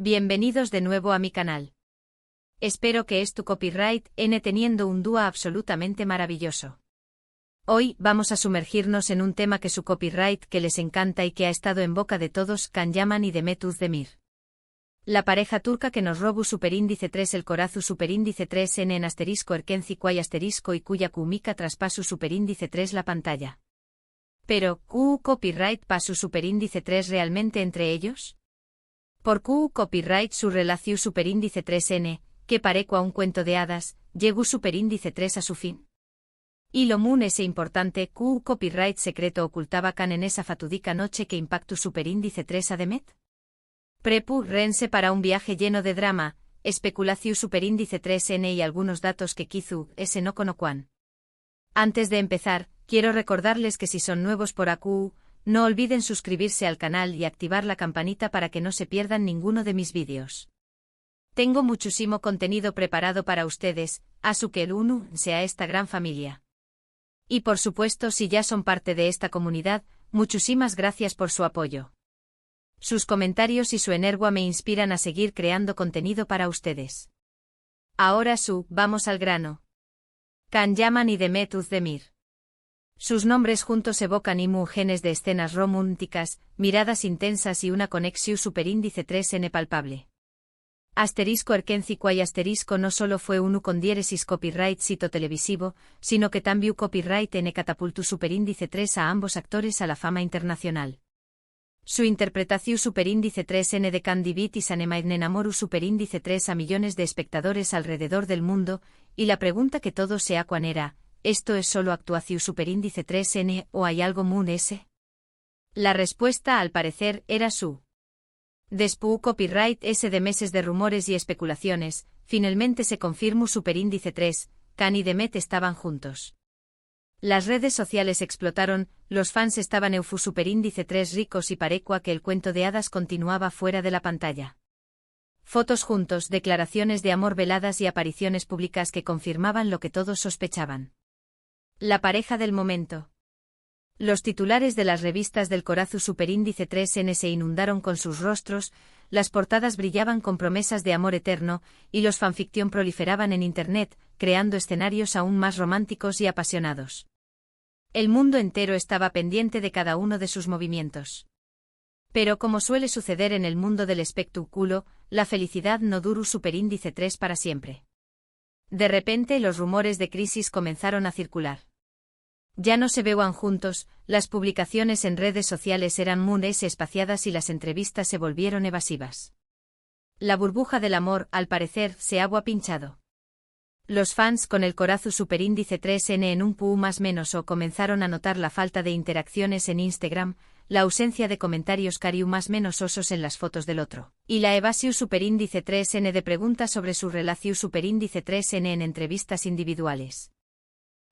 Bienvenidos de nuevo a mi canal. Espero que tu copyright teniendo un dúo absolutamente maravilloso. Hoy vamos a sumergirnos en un tema que su copyright que les encanta y que ha estado en boca de todos, Can Yaman y Demet Özdemir. La pareja turca que nos robó superíndice 3 el corazu superíndice 3 en asterisco erkenci cuay asterisco y cuya cumica traspasu superíndice 3 la pantalla. Pero, copyright pasu superíndice 3 realmente entre ellos? Por copyright su relación superíndice 3n, que pareco a un cuento de hadas, llegó superíndice 3 a su fin. Y lo mun ese importante copyright secreto ocultaba Can en esa fatídica noche que impactu superíndice 3 a Demet. Prepu rense para un viaje lleno de drama, especulación superíndice 3n y algunos datos que quizu ese no conocuan. Antes de empezar, quiero recordarles que si son nuevos por AQ, no olviden suscribirse al canal y activar la campanita para que no se pierdan ninguno de mis vídeos. Tengo muchísimo contenido preparado para ustedes, así que el uno sea esta gran familia. Y por supuesto si ya son parte de esta comunidad, muchísimas gracias por su apoyo. Sus comentarios y su energía me inspiran a seguir creando contenido para ustedes. Ahora vamos al grano. Can Yaman y Demet Özdemir. Sus nombres juntos evocan imágenes de escenas románticas, miradas intensas y una conexión superíndice 3n palpable. Asterisco erkenci cuay asterisco no solo fue un con diéresis copyright sito televisivo, sino que también copyright n catapultu superíndice 3 a ambos actores a la fama internacional. Su interpretación superíndice 3n de Can Divit y Sanemaid enamoru superíndice 3 a millones de espectadores alrededor del mundo, y la pregunta que todos se acuan era, ¿esto es solo actuación superíndice 3n o hay algo mun ese? La respuesta al parecer era Después copyright ese de meses de rumores y especulaciones, finalmente se confirmó superíndice 3, Can y Demet estaban juntos. Las redes sociales explotaron, los fans estaban eufu superíndice 3 ricos y parecua que el cuento de hadas continuaba fuera de la pantalla. Fotos juntos, declaraciones de amor veladas y apariciones públicas que confirmaban lo que todos sospechaban. La pareja del momento. Los titulares de las revistas del corazu superíndice 3n se inundaron con sus rostros, las portadas brillaban con promesas de amor eterno, y los fanfiction proliferaban en internet, creando escenarios aún más románticos y apasionados. El mundo entero estaba pendiente de cada uno de sus movimientos. Pero como suele suceder en el mundo del espectáculo, la felicidad no duró superíndice 3 para siempre. De repente los rumores de crisis comenzaron a circular. Ya no se veían juntos, las publicaciones en redes sociales eran muy espaciadas y las entrevistas se volvieron evasivas. La burbuja del amor, al parecer, se había pinchado. Los fans con el corazu superíndice 3n en un pu más menos o comenzaron a notar la falta de interacciones en Instagram, la ausencia de comentarios cariu más menos osos en las fotos del otro, y la evasión superíndice 3n de preguntas sobre su relación superíndice 3n en entrevistas individuales.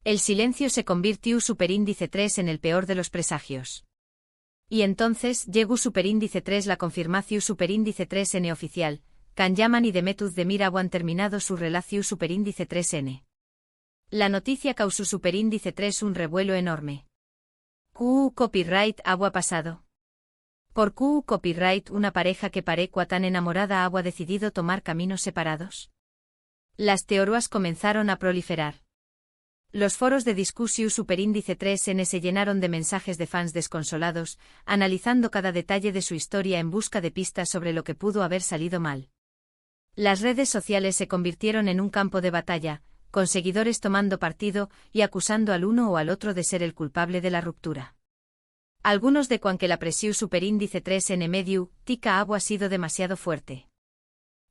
El silencio se convirtió superíndice 3 en el peor de los presagios. Y entonces llegó superíndice 3 la confirmación superíndice 3n oficial, Can Yaman y Demet Özdemir han terminado su relación superíndice 3n. La noticia causó superíndice 3 un revuelo enorme. Copyright ha pasado. Por copyright una pareja que parecua tan enamorada ha decidido tomar caminos separados. Las teorías comenzaron a proliferar. Los foros de discusión superíndice 3n se llenaron de mensajes de fans desconsolados, analizando cada detalle de su historia en busca de pistas sobre lo que pudo haber salido mal. Las redes sociales se convirtieron en un campo de batalla, con seguidores tomando partido y acusando al uno o al otro de ser el culpable de la ruptura. Algunos de cuan que la presión superíndice 3n medio, tica ha sido demasiado fuerte.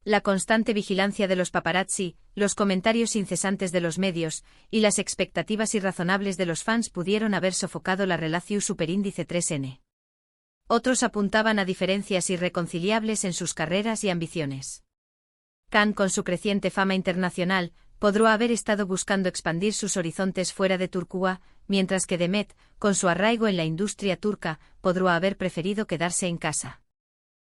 La constante vigilancia de los paparazzi, los comentarios incesantes de los medios, y las expectativas irrazonables de los fans pudieron haber sofocado la relación superíndice 3n. Otros apuntaban a diferencias irreconciliables en sus carreras y ambiciones. Can, con su creciente fama internacional, podrá haber estado buscando expandir sus horizontes fuera de Turquía, mientras que Demet, con su arraigo en la industria turca, podrá haber preferido quedarse en casa.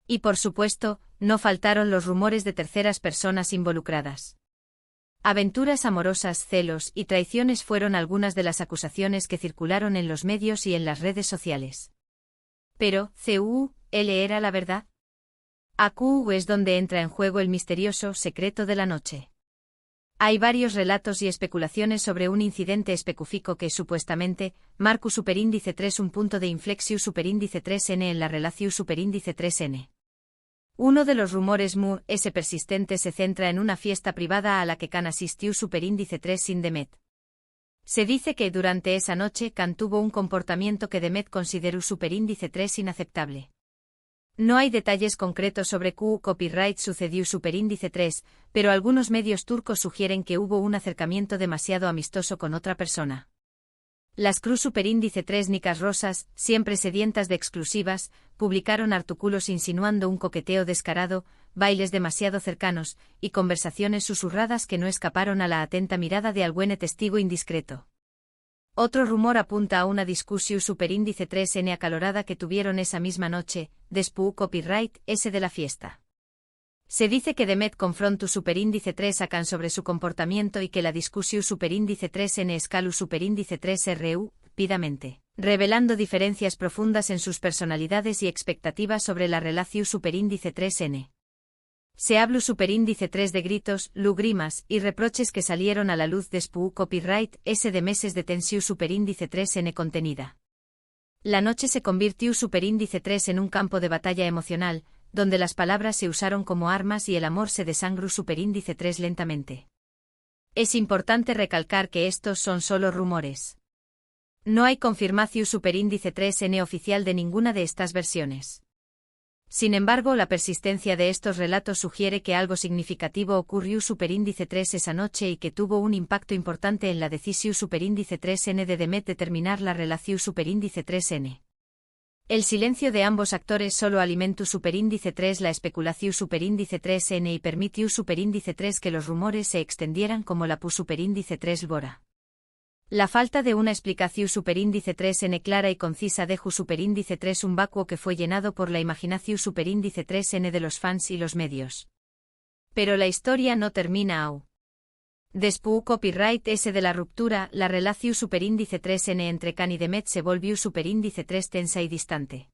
Y por supuesto, no faltaron los rumores de terceras personas involucradas. Aventuras amorosas, celos y traiciones fueron algunas de las acusaciones que circularon en los medios y en las redes sociales. Pero, ¿él era la verdad? AQ es donde entra en juego el misterioso secreto de la noche. Hay varios relatos y especulaciones sobre un incidente específico que, supuestamente, marca superíndice 3 un punto de inflexión superíndice 3n en la relación superíndice 3n. Uno de los rumores ese persistente se centra en una fiesta privada a la que Khan asistió superíndice 3 sin Demet. Se dice que durante esa noche Khan tuvo un comportamiento que Demet consideró superíndice 3 inaceptable. No hay detalles concretos sobre copyright sucedió superíndice 3, pero algunos medios turcos sugieren que hubo un acercamiento demasiado amistoso con otra persona. Las Cruz superíndice 3 nicas rosas, siempre sedientas de exclusivas, publicaron artículos insinuando un coqueteo descarado, bailes demasiado cercanos, y conversaciones susurradas que no escaparon a la atenta mirada de algún testigo indiscreto. Otro rumor apunta a una discusión superíndice 3n acalorada que tuvieron esa misma noche, después copyright S de la fiesta. Se dice que Demet confrontó superíndice 3 a Khan sobre su comportamiento y que la discusión superíndice 3n escaló superíndice 3ru, rápidamente, revelando diferencias profundas en sus personalidades y expectativas sobre la relación superíndice 3n. Se habló superíndice 3 de gritos, lugrimas y reproches que salieron a la luz después copyright S de meses de tensión superíndice 3n contenida. La noche se convirtió superíndice 3 en un campo de batalla emocional, donde las palabras se usaron como armas y el amor se desangró superíndice 3 lentamente. Es importante recalcar que estos son solo rumores. No hay confirmación superíndice 3n oficial de ninguna de estas versiones. Sin embargo, la persistencia de estos relatos sugiere que algo significativo ocurrió superíndice 3 esa noche y que tuvo un impacto importante en la decisión superíndice 3n de Demet determinar la relación superíndice 3n. El silencio de ambos actores solo alimentó superíndice 3 la especulación superíndice 3n y permitió superíndice 3 que los rumores se extendieran como la superíndice 3 Bora. La falta de una explicación superíndice 3n clara y concisa dejó superíndice 3 un vacuo que fue llenado por la imaginación superíndice 3n de los fans y los medios. Pero la historia no termina aún. Después copyright S de la ruptura, la relación superíndice 3n entre Khan y Demet se volvió superíndice 3 tensa y distante.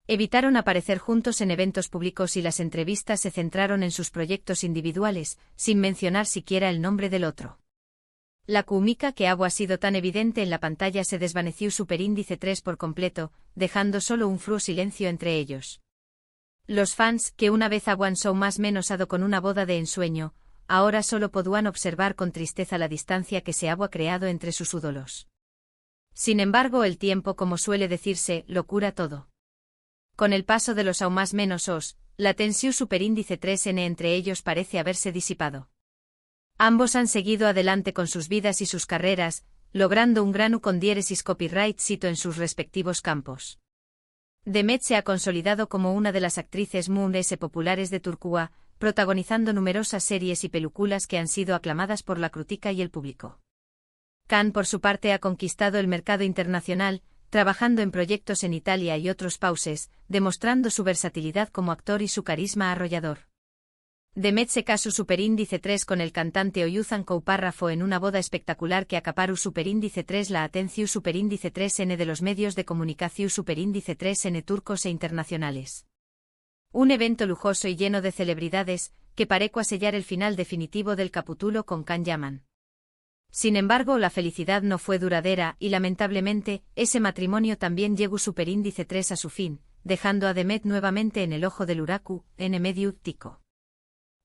Evitaron aparecer juntos en eventos públicos y las entrevistas se centraron en sus proyectos individuales, sin mencionar siquiera el nombre del otro. La química que ha sido tan evidente en la pantalla se desvaneció superíndice 3 por completo, dejando solo un frío silencio entre ellos. Los fans, que una vez habían show más menos ado con una boda de ensueño, ahora solo podían observar con tristeza la distancia que se había creado entre sus ídolos. Sin embargo, el tiempo, como suele decirse, lo cura todo. Con el paso de los aún más menos la tensión superíndice 3n entre ellos parece haberse disipado. Ambos han seguido adelante con sus vidas y sus carreras, logrando un gran con diéresis copyright sito en sus respectivos campos. Demet se ha consolidado como una de las actrices populares de Turquía, protagonizando numerosas series y películas que han sido aclamadas por la crítica y el público. Khan, por su parte, ha conquistado el mercado internacional, trabajando en proyectos en Italia y otros países, demostrando su versatilidad como actor y su carisma arrollador. Demet se casó superíndice 3 con el cantante Oyuzhan Koupárrafo en una boda espectacular que acaparó superíndice 3 la atención superíndice 3n de los medios de comunicación superíndice 3n turcos e internacionales. Un evento lujoso y lleno de celebridades, que pareció sellar el final definitivo del capítulo con Khan Yaman. Sin embargo, la felicidad no fue duradera y lamentablemente, ese matrimonio también llegó superíndice 3 a su fin, dejando a Demet nuevamente en el ojo del huracán, en medio tico.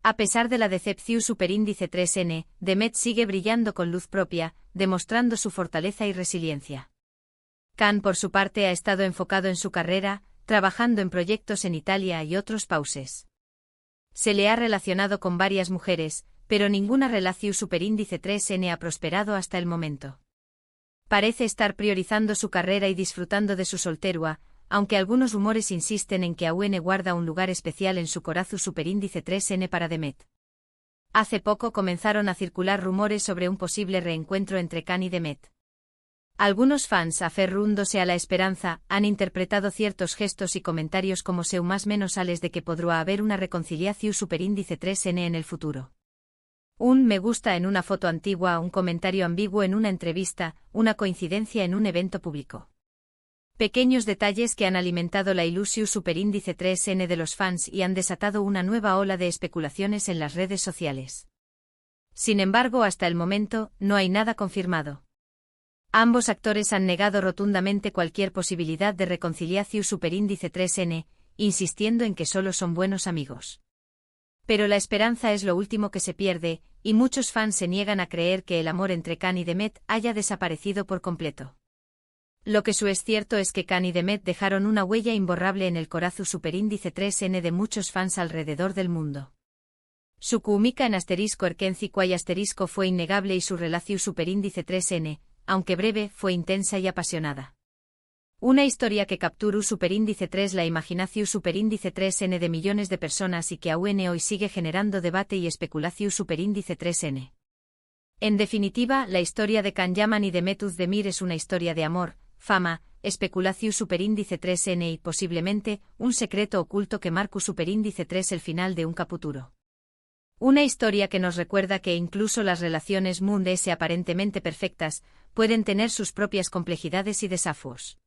A pesar de la decepción superíndice 3n, Demet sigue brillando con luz propia, demostrando su fortaleza y resiliencia. Khan, por su parte, ha estado enfocado en su carrera, trabajando en proyectos en Italia y otros países. Se le ha relacionado con varias mujeres, pero ninguna relación superíndice 3n ha prosperado hasta el momento. Parece estar priorizando su carrera y disfrutando de su soltería, aunque algunos rumores insisten en que aún guarda un lugar especial en su corazón superíndice 3n para Demet. Hace poco comenzaron a circular rumores sobre un posible reencuentro entre Khan y Demet. Algunos fans, aferrándose a la esperanza, han interpretado ciertos gestos y comentarios como seu más menos ales de que podrá haber una reconciliación superíndice 3n en el futuro. Un me gusta en una foto antigua, un comentario ambiguo en una entrevista, una coincidencia en un evento público. Pequeños detalles que han alimentado la ilusio superíndice 3N de los fans y han desatado una nueva ola de especulaciones en las redes sociales. Sin embargo, hasta el momento, no hay nada confirmado. Ambos actores han negado rotundamente cualquier posibilidad de reconciliación superíndice 3N, insistiendo en que solo son buenos amigos. Pero la esperanza es lo último que se pierde, y muchos fans se niegan a creer que el amor entre Khan y Demet haya desaparecido por completo. Lo que sí es cierto es que Khan y Demet dejaron una huella imborrable en el corazón superíndice 3N de muchos fans alrededor del mundo. Su química en asterisco Erkenci y asterisco fue innegable y su relación superíndice 3N, aunque breve, fue intensa y apasionada. Una historia que capturó superíndice 3 la imaginación superíndice 3N de millones de personas y que aún hoy sigue generando debate y especulación superíndice 3N. En definitiva, la historia de Can Yaman y Demet Özdemir es una historia de amor, fama, especulación superíndice 3N y, posiblemente, un secreto oculto que marca superíndice 3 el final de un capítulo. Una historia que nos recuerda que incluso las relaciones mundanas aparentemente perfectas pueden tener sus propias complejidades y desafíos.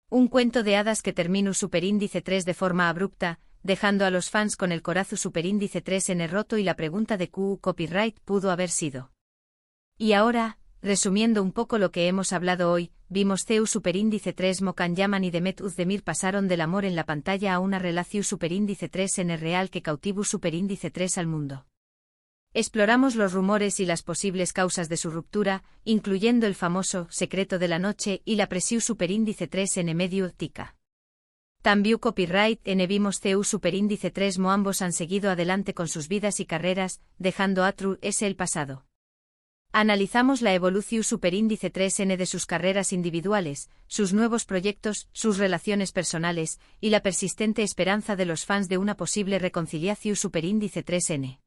Un cuento de hadas que terminó superíndice 3 de forma abrupta, dejando a los fans con el corazón superíndice 3N roto y la pregunta de ¿qué copyright pudo haber sido? Y ahora, resumiendo un poco lo que hemos hablado hoy, vimos CEU superíndice 3 Can Yaman y Demet Özdemir pasaron del amor en la pantalla a una relación superíndice 3N real que cautivó superíndice 3 al mundo. Exploramos los rumores y las posibles causas de su ruptura, incluyendo el famoso secreto de la noche y la presión superíndice 3N medio tica. También copyright en vimos CEU superíndice 3 ambos han seguido adelante con sus vidas y carreras, dejando atrás el pasado. Analizamos la evolución superíndice 3N de sus carreras individuales, sus nuevos proyectos, sus relaciones personales, y la persistente esperanza de los fans de una posible reconciliación superíndice 3N.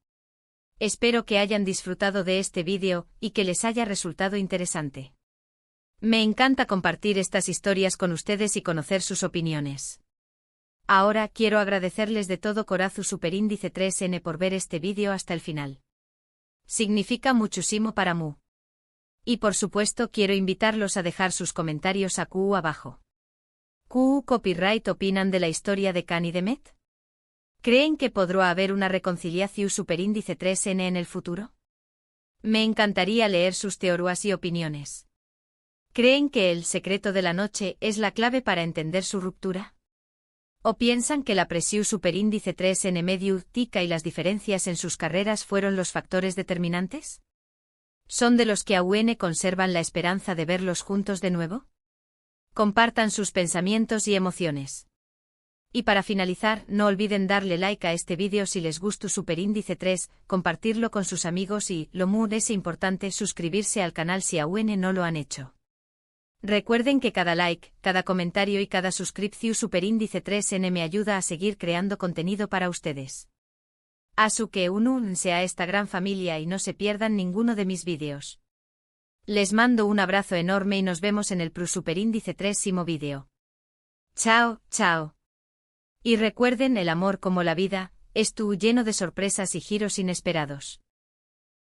Espero que hayan disfrutado de este vídeo y que les haya resultado interesante. Me encanta compartir estas historias con ustedes y conocer sus opiniones. Ahora quiero agradecerles de todo corazón superíndice 3N por ver este vídeo hasta el final. Significa muchísimo para mí. Y por supuesto quiero invitarlos a dejar sus comentarios abajo. ¿Qué copyright opinan de la historia de Khan y Demet? ¿Creen que podrá haber una reconciliación superíndice 3N en el futuro? Me encantaría leer sus teorías y opiniones. ¿Creen que el secreto de la noche es la clave para entender su ruptura? ¿O piensan que la presión superíndice 3N medio tica y las diferencias en sus carreras fueron los factores determinantes? ¿Son de los que aún conservan la esperanza de verlos juntos de nuevo? Compartan sus pensamientos y emociones. Y para finalizar, no olviden darle like a este vídeo si les gustó superíndice 3, compartirlo con sus amigos y, lo muy importante, suscribirse al canal si aún no lo han hecho. Recuerden que cada like, cada comentario y cada suscripción superíndice 3N me ayuda a seguir creando contenido para ustedes. Así que únanse a esta gran familia y no se pierdan ninguno de mis vídeos. Les mando un abrazo enorme y nos vemos en el superíndice 3º vídeo. Chao, chao. Y recuerden, el amor como la vida, es lleno de sorpresas y giros inesperados.